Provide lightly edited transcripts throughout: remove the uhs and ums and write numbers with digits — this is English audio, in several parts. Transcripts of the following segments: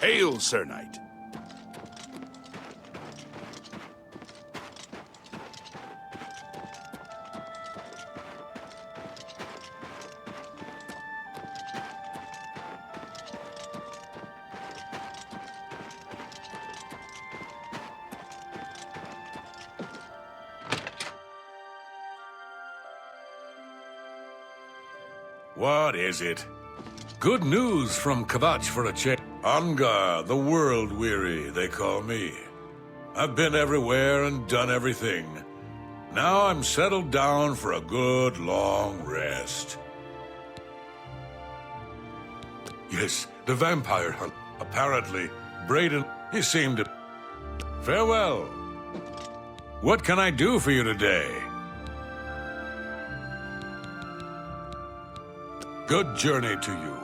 Hail, Sir Knight. What is it? Good news from Kvatch for a change. Angar, the world-weary, they call me. I've been everywhere and done everything. Now I'm settled down for a good long rest. Yes, the vampire hunt. Apparently, Braden, he seemed to... Farewell. What can I do for you today? Good journey to you.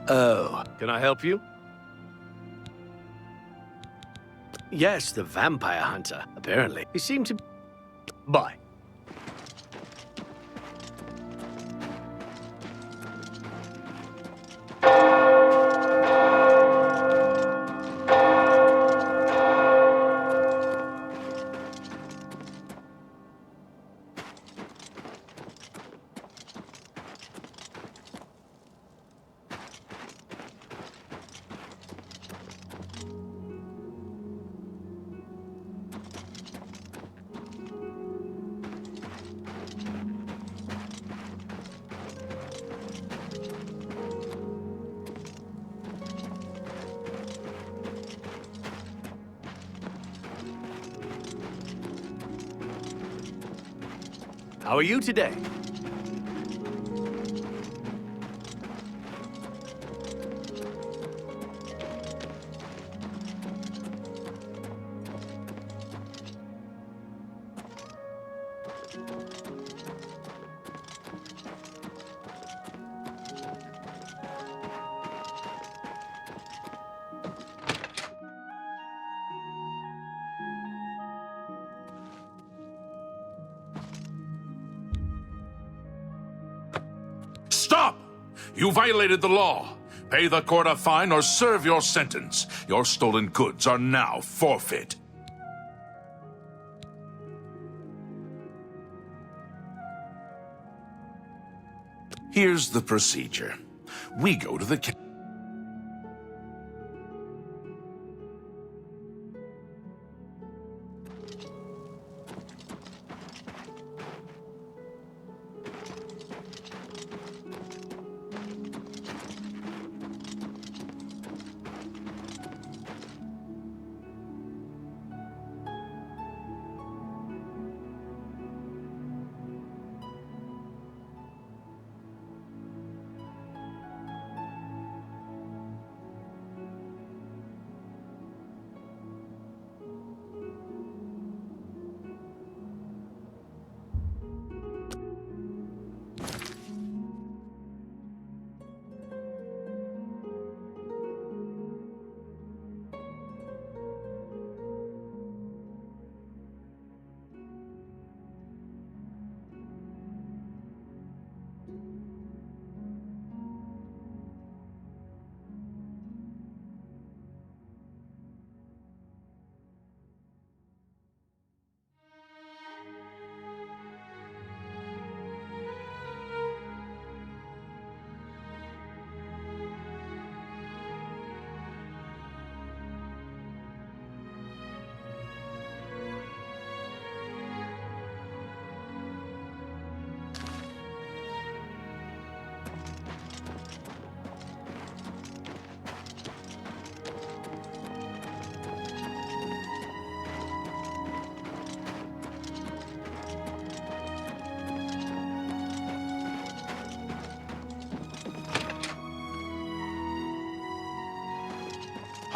Oh, can I help you? Yes, the vampire hunter, apparently. He seemed to... Bye. How are you today? Stop! You violated the law. Pay the court a fine or serve your sentence. Your stolen goods are now forfeit. Here's the procedure. We go to the...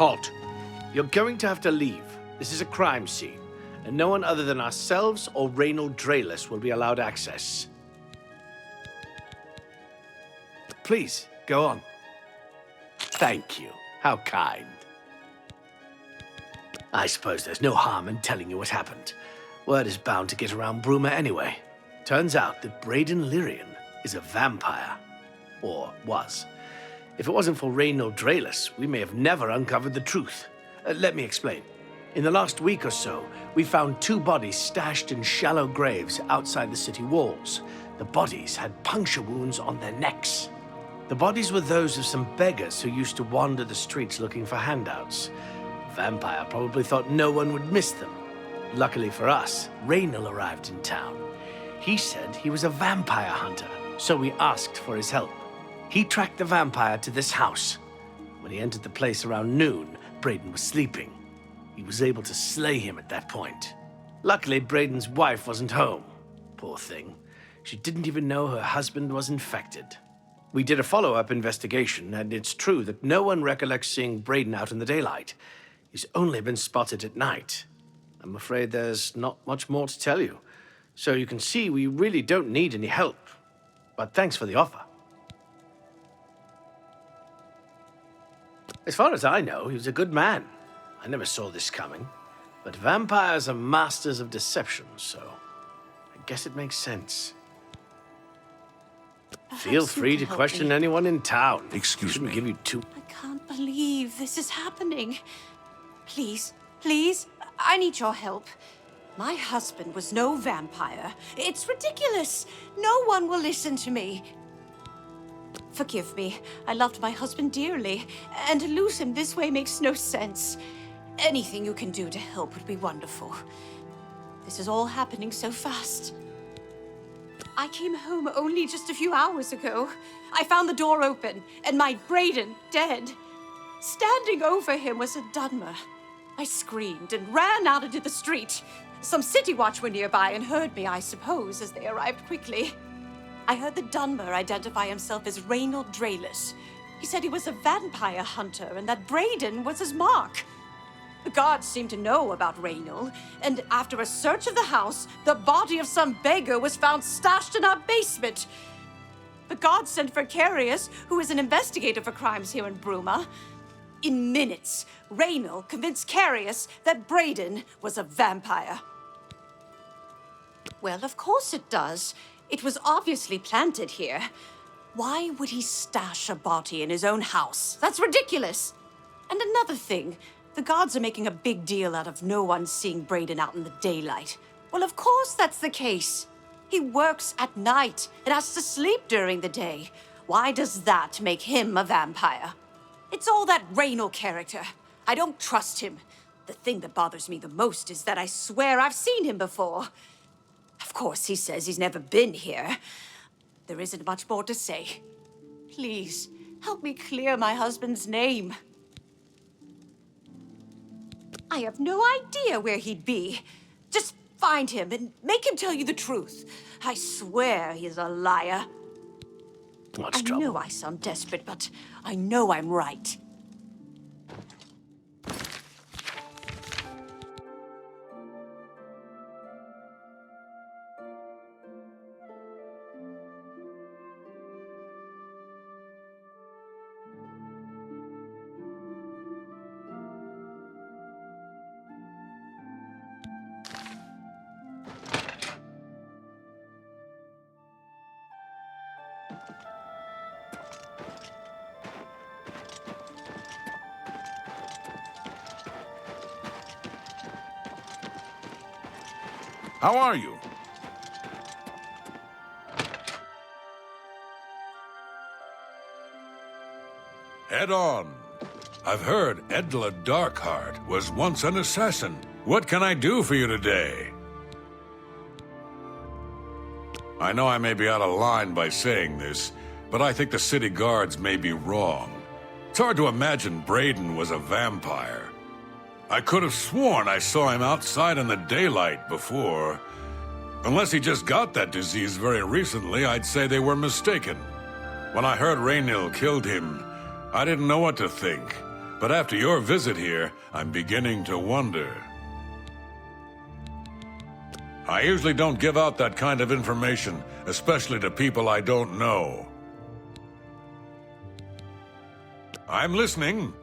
Halt. You're going to have to leave. This is a crime scene, and no one other than ourselves or Reynold Draelus will be allowed access. Please, go on. Thank you. How kind. I suppose there's no harm in telling you what happened. Word is bound to get around Bruma anyway. Turns out that Braden Lyrian is a vampire. Or was. If it wasn't for Reynold Draelus, we may have never uncovered the truth. Let me explain. In the last week or so, we found 2 bodies stashed in shallow graves outside the city walls. The bodies had puncture wounds on their necks. The bodies were those of some beggars who used to wander the streets looking for handouts. Vampire probably thought no one would miss them. Luckily for us, Reynold arrived in town. He said he was a vampire hunter, so we asked for his help. He tracked the vampire to this house. When he entered the place around noon, Braden was sleeping. He was able to slay him at that point. Luckily, Braden's wife wasn't home. Poor thing. She didn't even know her husband was infected. We did a follow-up investigation, and it's true that no one recollects seeing Braden out in the daylight. He's only been spotted at night. I'm afraid there's not much more to tell you. So you can see we really don't need any help. But thanks for the offer. As far as I know, he was a good man. I never saw this coming. But vampires are masters of deception, so I guess it makes sense. Feel free to question anyone in town. Excuse Shouldn't me. give you too... I can't believe this is happening. Please, please, I need your help. My husband was no vampire. It's ridiculous. No one will listen to me. Forgive me. I loved my husband dearly, and to lose him this way makes no sense. Anything you can do to help would be wonderful. This is all happening so fast. I came home only just a few hours ago. I found the door open, and my Braden dead. Standing over him was a Dunmer. I screamed and ran out into the street. Some city watch were nearby and heard me, I suppose, as they arrived quickly. I heard the Dunmer identify himself as Reynold Draelus. He said he was a vampire hunter and that Braden was his mark. The guards seemed to know about Reynold, and after a search of the house, the body of some beggar was found stashed in our basement. The guards sent for Carius, who is an investigator for crimes here in Bruma. In minutes, Reynold convinced Carius that Braden was a vampire. Well, of course it does. It was obviously planted here. Why would he stash a body in his own house? That's ridiculous. And another thing, the guards are making a big deal out of no one seeing Braden out in the daylight. Well, of course that's the case. He works at night and has to sleep during the day. Why does that make him a vampire? It's all that Reynold character. I don't trust him. The thing that bothers me the most is that I swear I've seen him before. Of course, he says he's never been here. There isn't much more to say. Please, help me clear my husband's name. I have no idea where he'd be. Just find him and make him tell you the truth. I swear he's a liar. What's I trouble? know I sound desperate, but I know I'm right. How are you? Head on. I've heard Edla Darkheart was once an assassin. What can I do for you today? I know I may be out of line by saying this, but I think the city guards may be wrong. It's hard to imagine Braden was a vampire. I could have sworn I saw him outside in the daylight before. Unless he just got that disease very recently, I'd say they were mistaken. When I heard Reynold killed him, I didn't know what to think. But after your visit here, I'm beginning to wonder. I usually don't give out that kind of information, especially to people I don't know. I'm listening.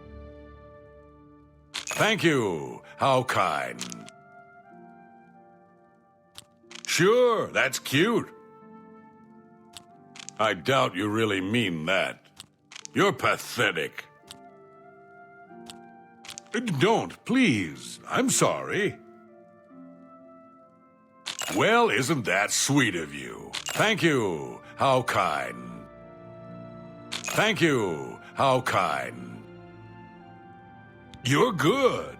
Thank you. How kind. Sure, that's cute. I doubt you really mean that. You're pathetic. Don't, please. I'm sorry. Well, isn't that sweet of you? Thank you. How kind. Thank you. How kind. You're good.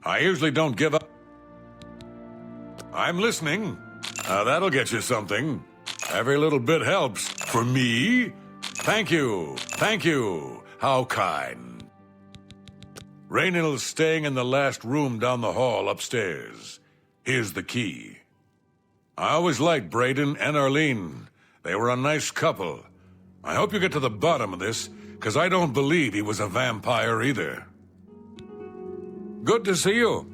I usually don't give up. I'm listening. That'll get you something. Every little bit helps. For me? Thank you. Thank you. How kind. Raynill's staying in the last room down the hall upstairs. Here's the key. I always liked Braden and Arlene. They were a nice couple. I hope you get to the bottom of this, because I don't believe he was a vampire either. Good to see you.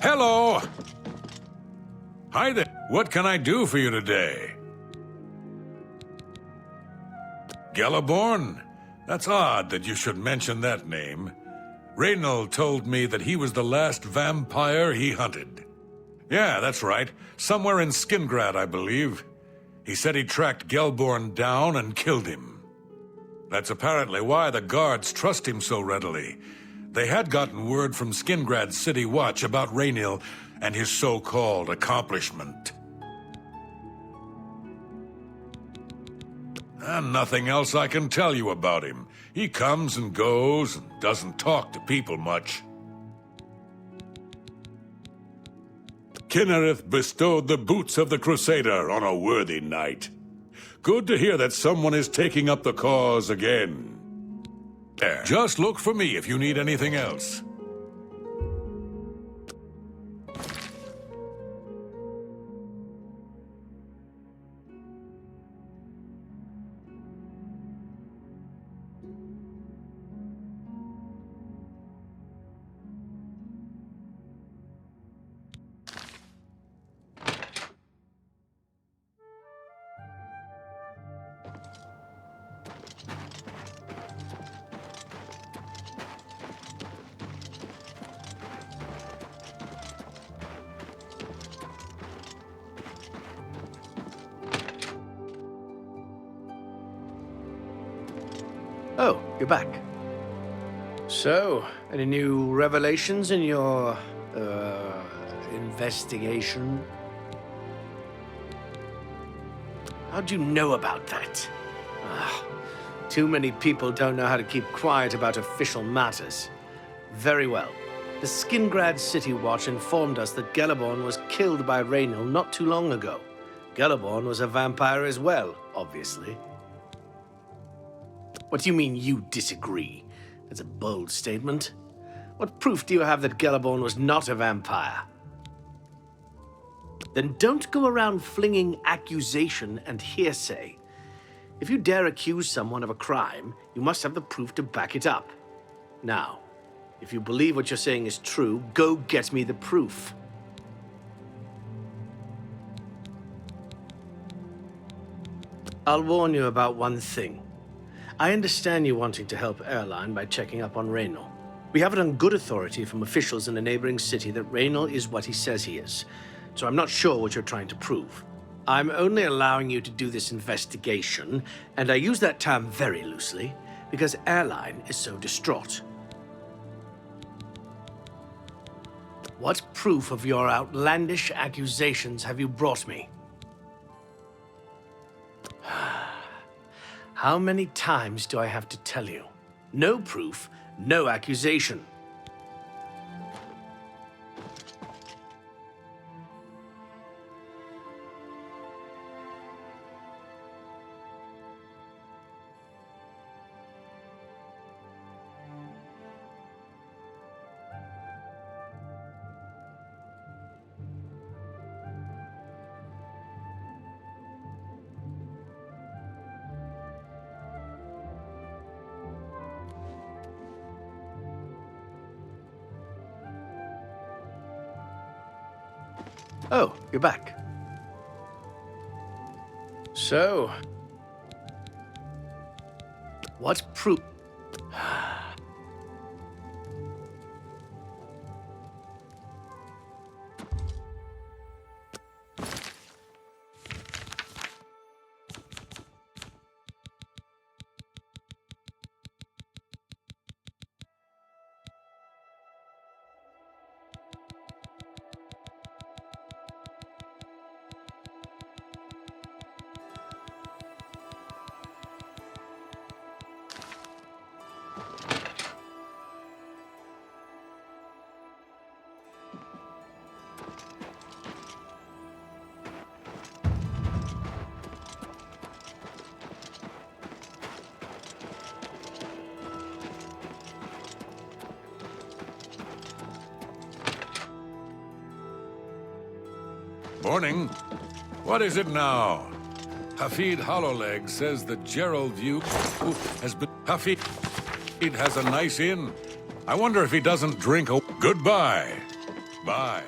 Hello! Hi there. What can I do for you today? Gelliborn? That's odd that you should mention that name. Reynold told me that he was the last vampire he hunted. Yeah, that's right. Somewhere in Skingrad, I believe. He said he tracked Gelborn down and killed him. That's apparently why the guards trust him so readily. They had gotten word from Skingrad City Watch about Reynill and his so-called accomplishment. And nothing else I can tell you about him. He comes and goes and doesn't talk to people much. Kinnereth bestowed the boots of the Crusader on a worthy knight. Good to hear that someone is taking up the cause again. There. Just look for me if you need anything else. Oh, you're back. So, any new revelations in your, investigation? How'd you know about that? Too many people don't know how to keep quiet about official matters. Very well. The Skingrad City Watch informed us that Gelliborn was killed by Reynill not too long ago. Gelliborn was a vampire as well, obviously. What do you mean you disagree? That's a bold statement. What proof do you have that Gelliborn was not a vampire? Then don't go around flinging accusation and hearsay. If you dare accuse someone of a crime, you must have the proof to back it up. Now, if you believe what you're saying is true, go get me the proof. I'll warn you about one thing. I understand you wanting to help Erline by checking up on Reynold. We have it on good authority from officials in a neighboring city that Raynor is what he says he is, so I'm not sure what you're trying to prove. I'm only allowing you to do this investigation, and I use that term very loosely, because Airline is so distraught. What proof of your outlandish accusations have you brought me? How many times do I have to tell you? No proof, no accusation. Oh, you're back. So, what proof? Morning. What is it now? Hafid Hollowleg says that Gerald View has been... Hafid has a nice inn. I wonder if he doesn't drink a... Goodbye. Bye.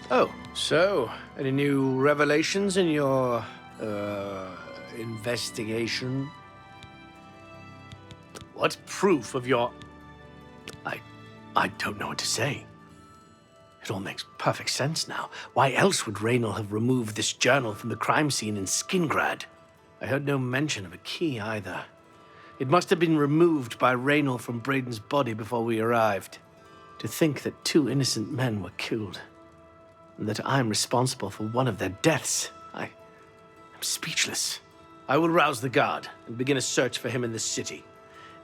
Oh, so, any new revelations in your, investigation? What proof of your... I don't know what to say. It all makes perfect sense now. Why else would Raynor have removed this journal from the crime scene in Skingrad? I heard no mention of a key either. It must have been removed by Raynor from Braden's body before we arrived. To think that 2 innocent men were killed, and that I'm responsible for one of their deaths, I'm speechless. I will rouse the guard and begin a search for him in the city.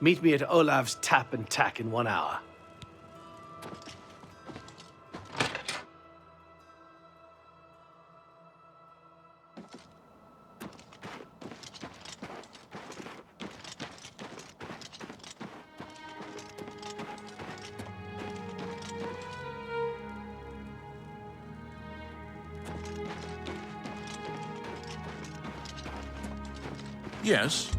Meet me at Olav's Tap and Tack in 1 hour. Yes?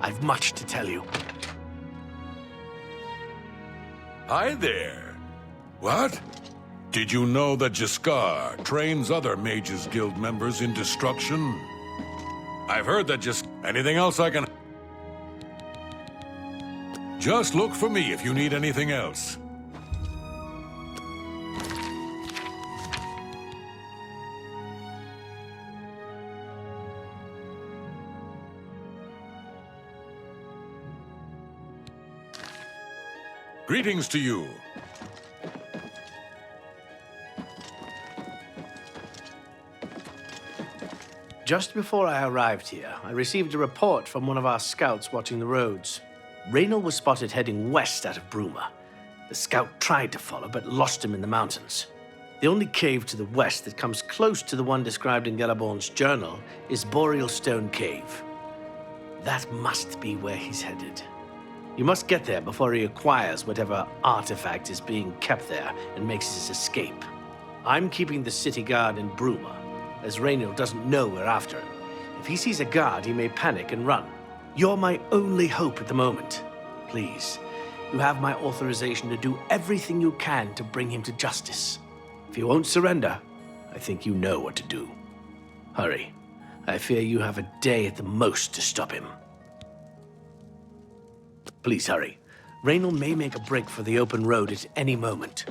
I've much to tell you. Hi there. What? Did you know that Jaskar trains other Mages Guild members in destruction? I've heard that just... Anything else I can... Just look for me if you need anything else. Greetings to you. Just before I arrived here, I received a report from one of our scouts watching the roads. Raynor was spotted heading west out of Bruma. The scout tried to follow, but lost him in the mountains. The only cave to the west that comes close to the one described in Galaborn's journal is Boreal Stone Cave. That must be where he's headed. You must get there before he acquires whatever artifact is being kept there and makes his escape. I'm keeping the city guard in Bruma. as Raynor doesn't know we're after him. If he sees a guard, he may panic and run. You're my only hope at the moment. Please, you have my authorization to do everything you can to bring him to justice. If he won't surrender, I think you know what to do. Hurry. I fear you have a day at the most to stop him. Please hurry. Raynor may make a break for the open road at any moment.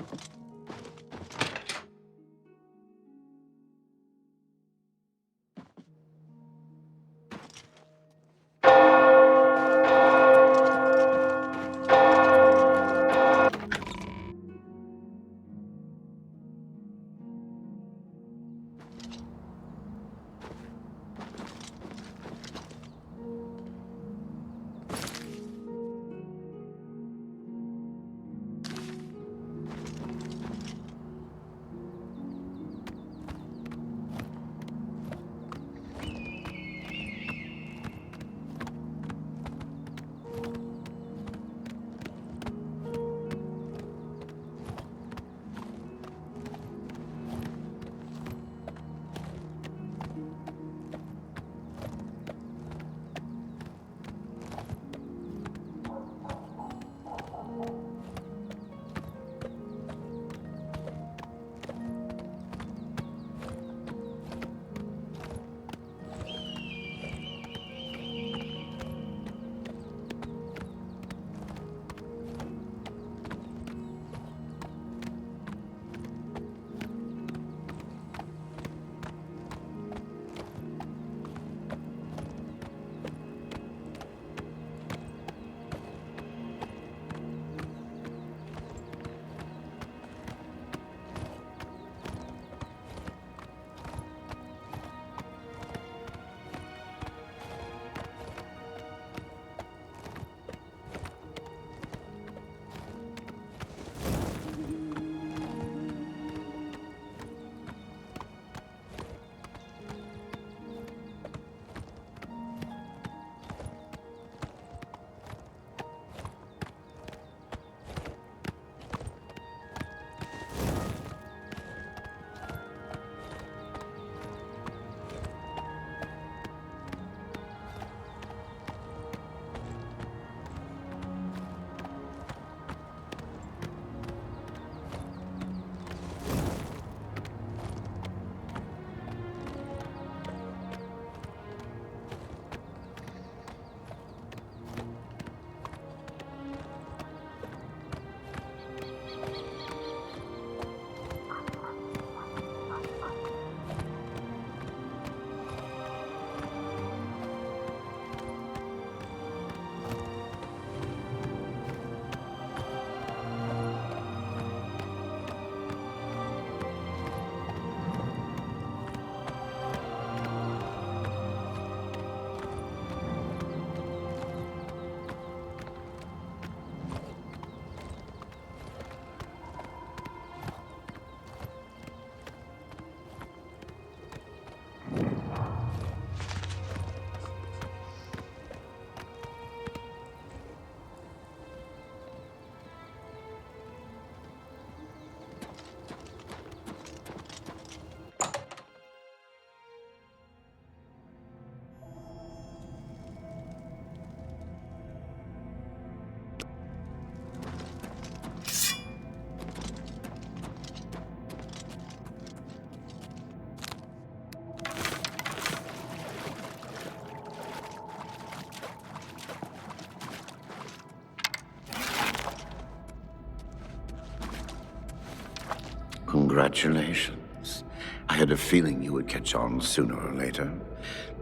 Congratulations. I had a feeling you would catch on sooner or later.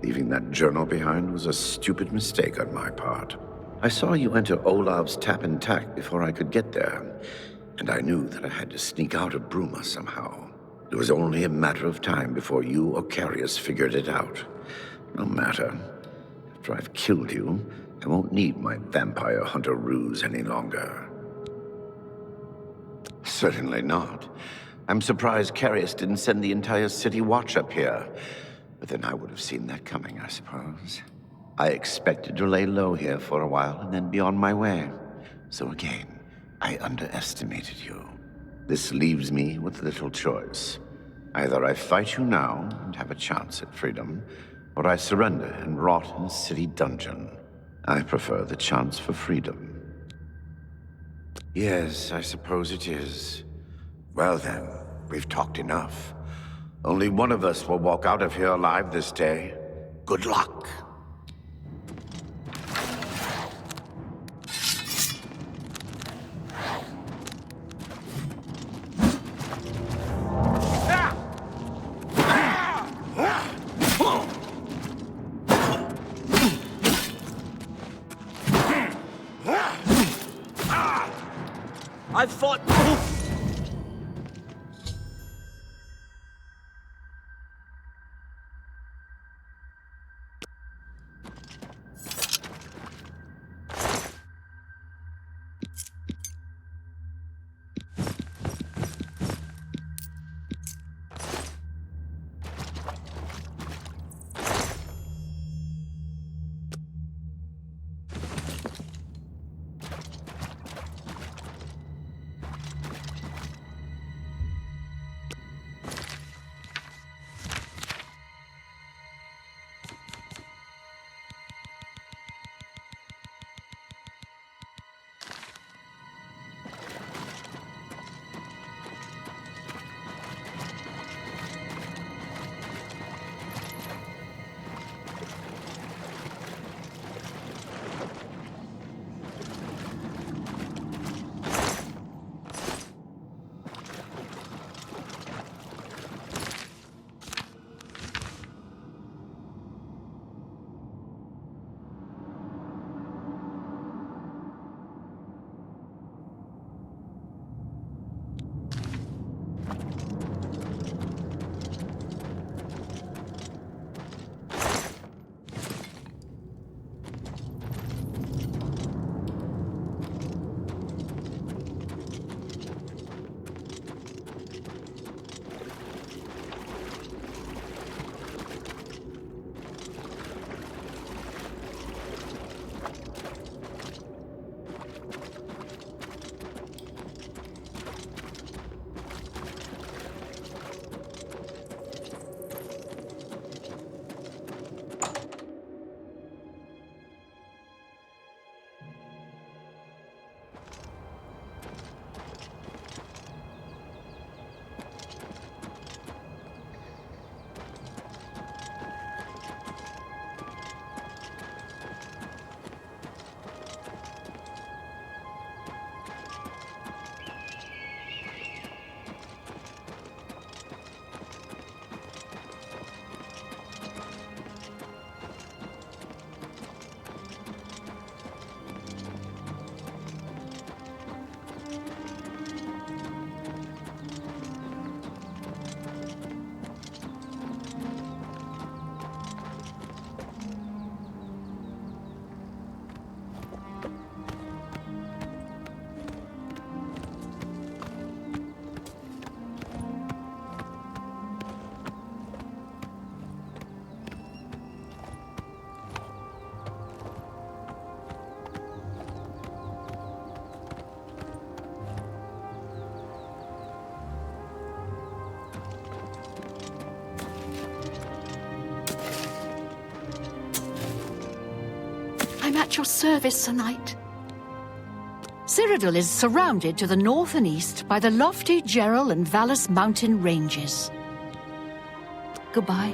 Leaving that journal behind was a stupid mistake on my part. I saw you enter Olav's tap and tack before I could get there, and I knew that I had to sneak out of Bruma somehow. It was only a matter of time before you or Carius figured it out. No matter. After I've killed you, I won't need my vampire hunter ruse any longer. Certainly not. I'm surprised Carius didn't send the entire city watch up here. But then I would have seen that coming, I suppose. I expected to lay low here for a while and then be on my way. So again, I underestimated you. This leaves me with little choice. Either I fight you now and have a chance at freedom, or I surrender and rot in a city dungeon. I prefer the chance for freedom. Yes, I suppose it is. Well then, we've talked enough. Only one of us will walk out of here alive this day. Good luck. I've fought... I'm at your service, Sir Knight. Cyrodiil is surrounded to the north and east by the lofty Gerald and Valus mountain ranges. Goodbye.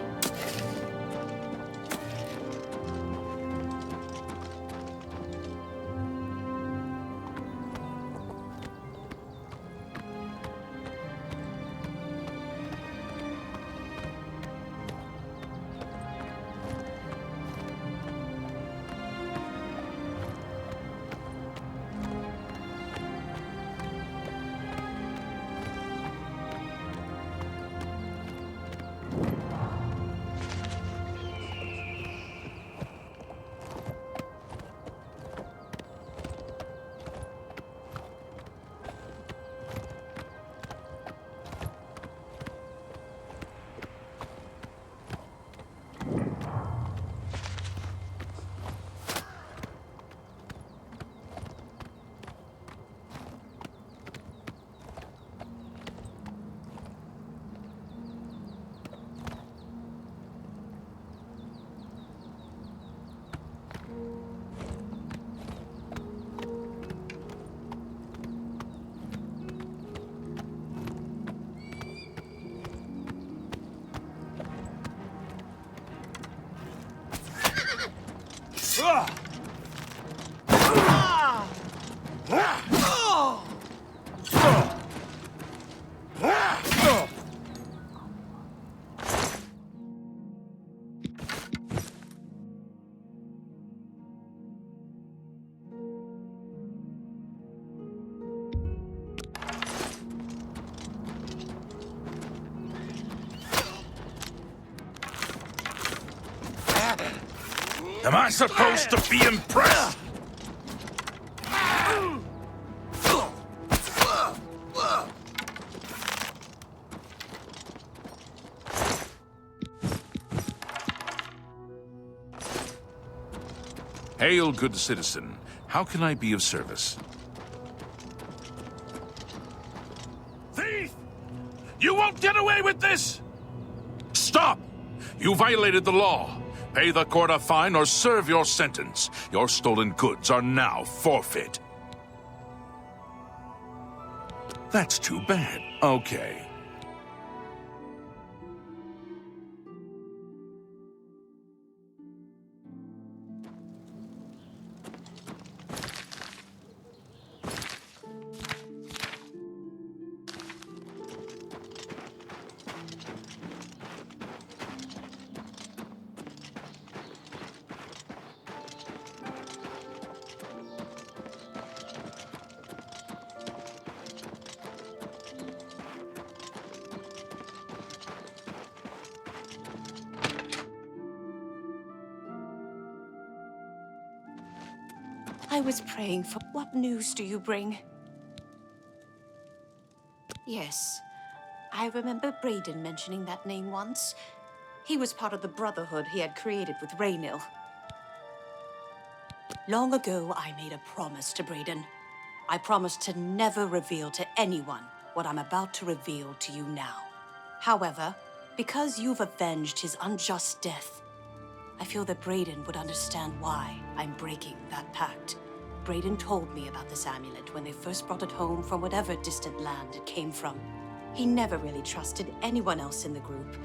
Am I supposed to be impressed? Hail, good citizen. How can I be of service? Thief! You won't get away with this! Stop! You violated the law. Pay the court a fine or serve your sentence. Your stolen goods are now forfeit. That's too bad. Okay. I was praying for... What news do you bring? Yes, I remember Braden mentioning that name once. He was part of the Brotherhood he had created with Raynil. Long ago, I made a promise to Braden. I promised to never reveal to anyone what I'm about to reveal to you now. However, because you've avenged his unjust death, I feel that Braden would understand why I'm breaking that pact. Braden told me about this amulet when they first brought it home from whatever distant land it came from. He never really trusted anyone else in the group,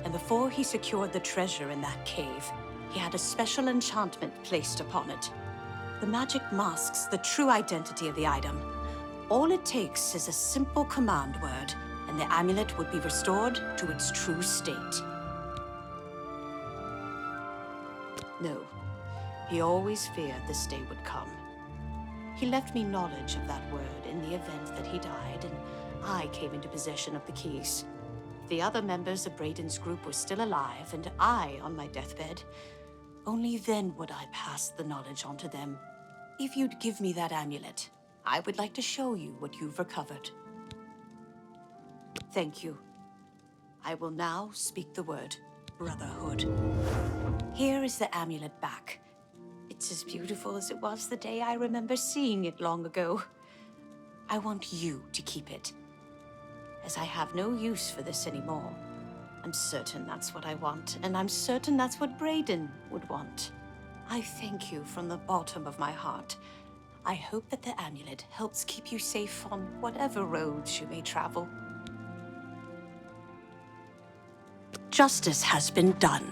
and before he secured the treasure in that cave, he had a special enchantment placed upon it. The magic masks the true identity of the item. All it takes is a simple command word, and the amulet would be restored to its true state. No, he always feared this day would come. He left me knowledge of that word in the event that he died, and I came into possession of the keys. If the other members of Braden's group were still alive, and I on my deathbed, only then would I pass the knowledge on to them. If you'd give me that amulet, I would like to show you what you've recovered. Thank you. I will now speak the word Brotherhood. Here is the amulet back. It's as beautiful as it was the day I remember seeing it long ago. I want you to keep it, as I have no use for this anymore. I'm certain that's what I want, and I'm certain that's what Braden would want. I thank you from the bottom of my heart. I hope that the amulet helps keep you safe on whatever roads you may travel. Justice has been done.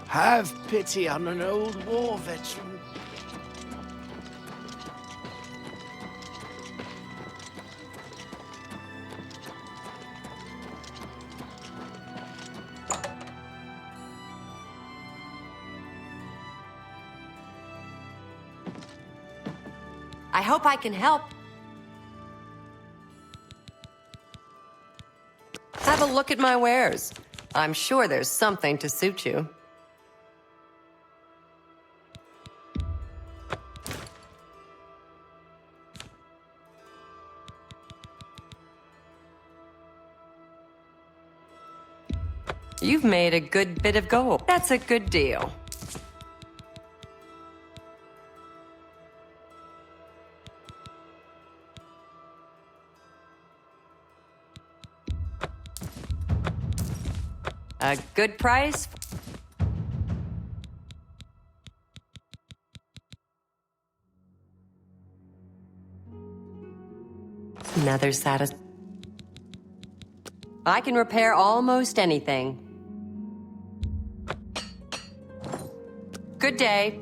Have pity on an old war veteran. I hope I can help. Have a look at my wares. I'm sure there's something to suit you. You've made a good bit of gold. That's a good deal. A good price? Another I can repair almost anything. Good day.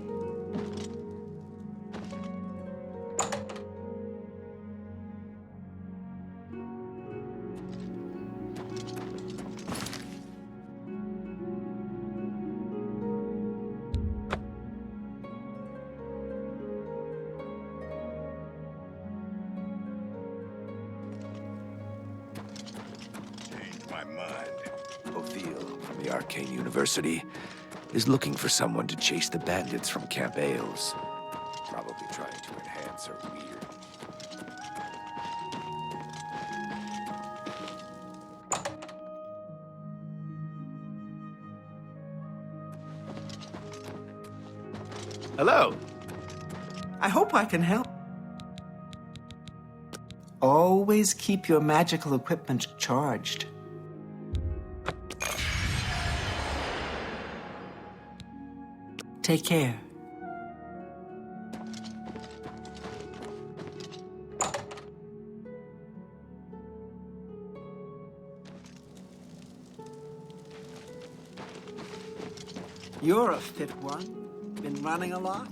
My mind. Oblivion from the Arcane University is looking for someone to chase the bandits from Camp Ailes. Probably trying to enhance her weird. Hello. I hope I can help. Always keep your magical equipment charged. Take care. You're a fit one. Been running a lot?